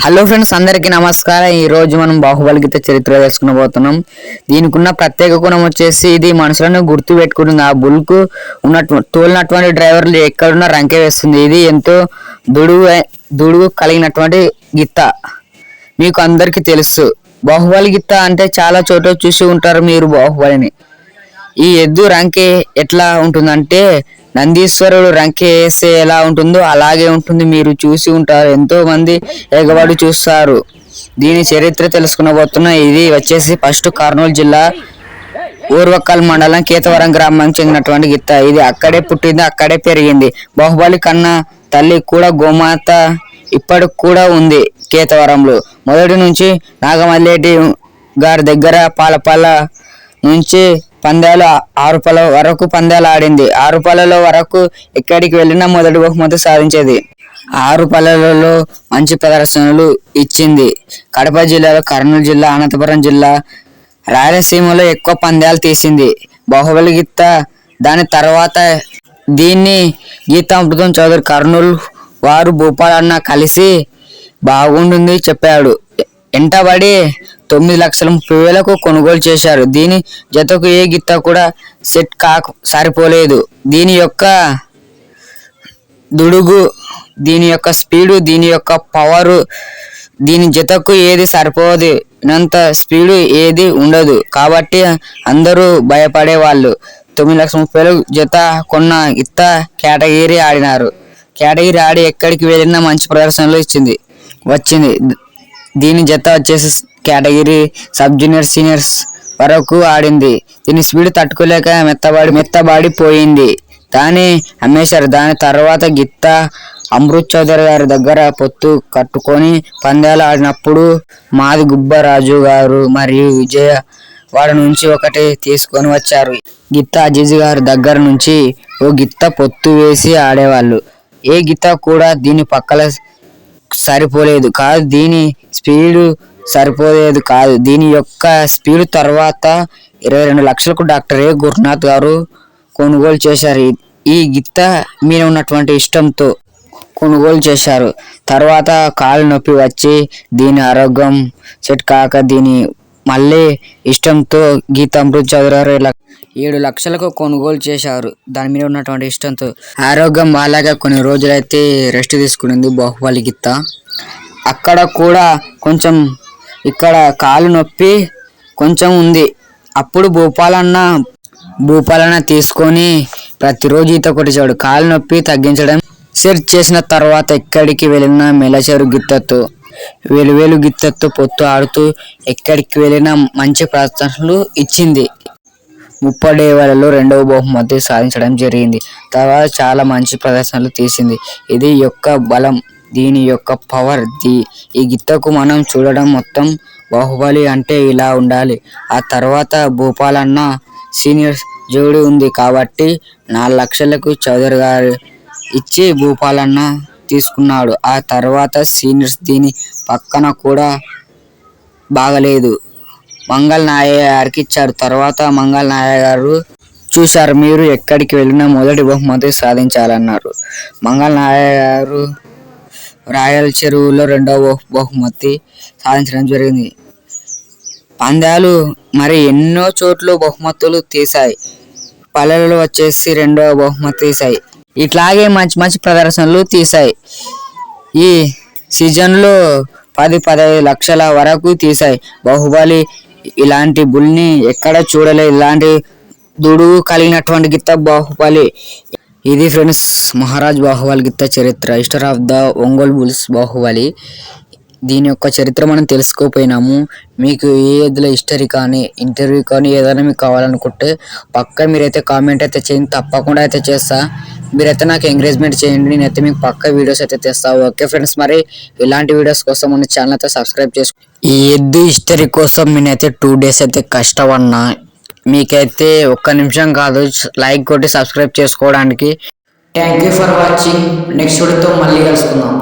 Hello friends, అందరికీ నమస్కారం. ఈ రోజు మనం బాహుబలి గీత చరిత్ర తెలుసుకునబోతున్నాం. దీనికి ఉన్న ప్రత్యేక గుణం వచ్చేసి ఇది మనుషులను గుర్తు పెట్టుకుంటుంది. ఆ బుల్కు తోలినటువంటి డ్రైవర్లు ఎక్కడున్నా రంకె వేస్తుంది. ఇది ఎంతో దుడుగు కలిగినటువంటి గిత్త. మీకు అందరికీ తెలుసు. బాహుబలి గిత్త అంటే చాలా చోట్ల చూసి ఉంటారు మీరు బాహుబలిని. ఈ ఎద్దు రంకె ఎట్లా ఉంటుందంటే నందీశ్వరుడు రంకె వేస్తే ఎలా ఉంటుందో అలాగే ఉంటుంది. మీరు చూసి ఉంటారు, ఎంతో మంది ఎగబడి చూస్తారు. దీని చరిత్ర తెలుసుకునబోతున్నా. ఇది వచ్చేసి ఫస్ట్ కర్నూలు జిల్లా ఊర్వకల్ మండలం కేతవరం గ్రామానికి చెందినటువంటి గిత్త. ఇది అక్కడే పుట్టింది, అక్కడే పెరిగింది. బాహుబలి కన్నా తల్లి కూడా గోమాత ఇప్పటికి కూడా ఉంది కేతవరంలో. మొదటి నుంచి నాగమల్లేటి గారి దగ్గర పాలపాల నుంచి పందాలు 6 పళ్ళ వరకు పందాలు ఆడింది. 6 పళ్ళలో వరకు ఎక్కడికి వెళ్ళినా మొదటి బహుమతి సాధించేది. 6 పళ్ళలలో మంచి ప్రదర్శనలు ఇచ్చింది. కడప జిల్లాలో, కర్నూలు జిల్లా, అనంతపురం జిల్లా, రాయలసీమలో ఎక్కువ పందాలు తీసింది బాహుబలి గిత్త. దాని తర్వాత దీన్ని గీతామృతం చౌదరి కర్నూలు వారు భూపాలన్న కలిసి బాగుంటుంది చెప్పాడు. ఎంటబడి 9,30,30,000కు కొనుగోలు చేశారు. దీని జతకు ఏ గిత్త కూడా సెట్ సరిపోలేదు. దీని యొక్క దుడుగు, దీని యొక్క స్పీడు, దీని యొక్క పవరు, దీని జతకు ఏది సరిపోదినంత స్పీడు ఏది ఉండదు. కాబట్టి అందరూ భయపడేవాళ్ళు. 9,30,000 జత కొన్న గిత్త కేటగిరీ ఆడినారు. కేటగిరీ ఆడి ఎక్కడికి వెళ్ళినా మంచి ప్రదర్శనలు వచ్చింది. దీని జత వచ్చేసి కేటగిరీ సబ్ జూనియర్ సీనియర్స్ వరకు ఆడింది. దీని స్పీడ్ తట్టుకోలేక మెత్తబడిపోయింది. దాన్ని అమ్మేశారు. దాని తర్వాత గిత్త అమృత్ చౌదరి గారి దగ్గర పొత్తు కట్టుకొని పందాలు ఆడినప్పుడు మాది గుబ్బరాజు గారు మరియు విజయవాడ నుంచి ఒకటి తీసుకొని వచ్చారు. గిత్త అజీజ్ గారి దగ్గర నుంచి ఓ గిత్త పొత్తు వేసి ఆడేవాళ్ళు. ఏ గిత్త కూడా దీని పక్కల సరిపోలేదు కాదు, దీని స్పీడు సరిపోలేదు కాదు. దీని యొక్క స్పీడ్ తర్వాత 22 లక్షలకు డాక్టర్ ఏ గురునాథ్ గారు కొనుగోలు చేశారు. ఈ గిత్త మీద ఉన్నటువంటి ఇష్టంతో కొనుగోలు చేశారు. తర్వాత కాలు నొప్పి వచ్చి దీని ఆరోగ్యం సెట్ కాక దీని మళ్ళీ ఇష్టంతో గీతామృత్ చౌదరి గారు 7 లక్షలకు కొనుగోలు చేశారు. దాని మీద ఉన్నటువంటి ఇష్టంతో ఆరోగ్యం బాగాలేక కొన్ని రోజులైతే రెస్ట్ తీసుకునింది బాహుబలి గిత్త. అక్కడ కూడా కొంచెం, ఇక్కడ కాలు నొప్పి కొంచెం ఉంది. అప్పుడు భూపాలన్న తీసుకొని ప్రతిరోజు ఈత కొట్టేశాడు. కాలు నొప్పి తగ్గించడం సెట్ చేసిన తర్వాత ఎక్కడికి వెళ్ళినా మెలచెరు గిత్తతో, వేలు గిత్తతో పొత్తు ఆడుతూ ఎక్కడికి వెళ్ళినా మంచి ప్రదర్శనలు ఇచ్చింది. 30 ఏళ్లలో 2వ బహుమతి సాధించడం జరిగింది. తర్వాత చాలా మంచి ప్రదర్శనలు తీసింది. ఇది యొక్క బలం, దీని యొక్క పవర్. ఈ గిత్తకు మనం చూడడం మొత్తం బాహుబలి అంటే ఇలా ఉండాలి. ఆ తర్వాత భూపాలన్న సీనియర్స్ జోడి ఉంది కాబట్టి 4 లక్షలకు చౌదరి గారు ఇచ్చి భూపాలన్న తీసుకున్నాడు. ఆ తర్వాత సీనియర్స్ దీని పక్కన కూడా బాగలేదు, మంగళ నాయ గారికి ఇచ్చారు. తర్వాత మంగళ నాయ గారు చూశారు, మీరు ఎక్కడికి వెళ్ళినా మొదటి బహుమతి సాధించాలన్నారు. మంగళ నాయ గారు రాయల చెరువులో 2వ బహుమతి సాధించడం జరిగింది. పందాలు మరి ఎన్నో చోట్ల బహుమతులు తీశాయి. పల్లెలలో వచ్చేసి 2వ బహుమతి తీశాయి. ఇట్లాగే మంచి ప్రదర్శనలు తీశాయి. ఈ సీజన్లో 10-15 లక్షల వరకు తీశాయి. బాహుబలి ఇలాంటి బుల్ని ఎక్కడ చూడలే. ఇలాంటి దుడుగు కలిగినటువంటి గిత్త బాహుబలి. ఇది ఫ్రెండ్స్ మహారాజ్ బాహుబలి గిత్త చరిత్ర. History of the Ongole bulls Baahubali. దీని యొక్క చరిత్ర మనం తెలుసుకోపోయినాము. మీకు ఏ ఎద్దుల హిస్టరీ కానీ ఇంటర్వ్యూ కానీ ఏదైనా మీకు కావాలనుకుంటే పక్క మీరైతే కామెంట్ అయితే చేయండి, తప్పకుండా అయితే చేస్తా. మీరైతే నాకు ఎంకరేజ్మెంట్ చేయండి, నేనైతే మీకు పక్క వీడియోస్ అయితే తెస్తా. ఓకే ఫ్రెండ్స్, మరి ఇలాంటి వీడియోస్ కోసం మన ఛానల్ అయితే సబ్స్క్రైబ్ చేసుకో. ఈ ఎద్దు హిస్టరీ కోసం నేనైతే 2 days అయితే కష్టపడినా. మీకైతే 1 నిమిషం కాదు లైక్ కొట్టి సబ్స్క్రైబ్ చేసుకోవడానికి. Thank you for watching. Next వీడియోతో మళ్ళీ కలుసుకుందాం.